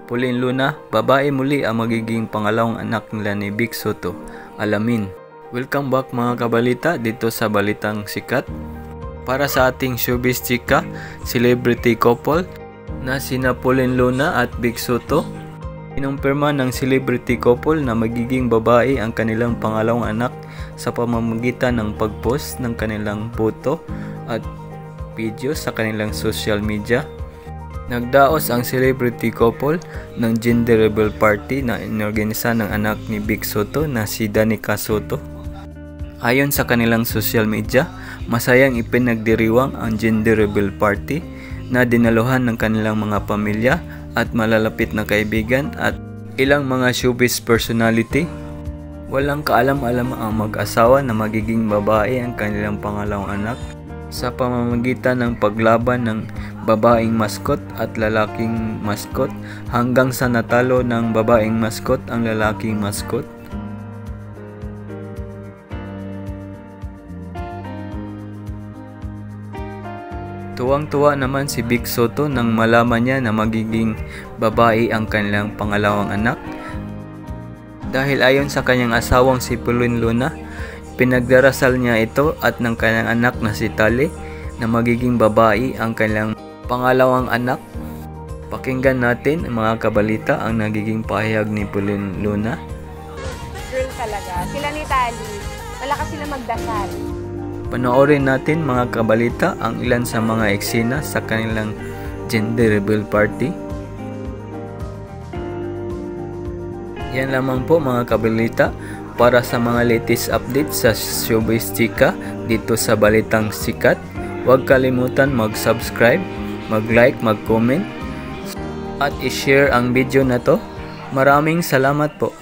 Pauline Luna, babae muli ang magiging pangalawang anak nila ni Vic Soto. Alamin. Welcome back mga kabalita dito sa Balitang Sikat. Para sa ating showbiz chika, celebrity couple na sina Pauline Luna at Vic Soto. Kinumpirma ng celebrity couple na magiging babae ang kanilang pangalawang anak sa pamamagitan ng pag-post ng kanilang photo at video sa kanilang social media. Nagdaos ang celebrity couple ng gender reveal party na inorganisa ng anak ni Vic Soto na si Danica Soto. Ayon sa kanilang social media, masayang ipinagdiriwang ang gender reveal party na dinaluhan ng kanilang mga pamilya at malalapit na kaibigan at ilang mga showbiz personality. Walang kaalam-alam ang mag-asawa na magiging babae ang kanilang pangalawang anak sa pamamagitan ng paglaban ng babaeng maskot at lalaking maskot hanggang sa natalo ng babaeng maskot ang lalaking maskot. Tuwang-tuwa naman si Vic Soto nang malaman niya na magiging babae ang kanilang pangalawang anak. Dahil ayon sa kanyang asawang si Pauline Luna, pinagdarasal niya ito at ng kanyang anak na si Tali na magiging babae ang kanilang pangalawang anak. Pakinggan natin mga kabalita ang nagiging pahayag ni Pauline Luna. Girl talaga. Sila ni Tali. Malakas sila magdasal. Panoorin natin mga kabalita ang ilan sa mga eksena sa kanilang gender reveal party. Yan lamang po mga kabalita para sa mga latest updates sa showbiz chika dito sa Balitang Sikat. Huwag kalimutan mag-subscribe, mag-like, mag-comment at i-share ang video na to. Maraming salamat po.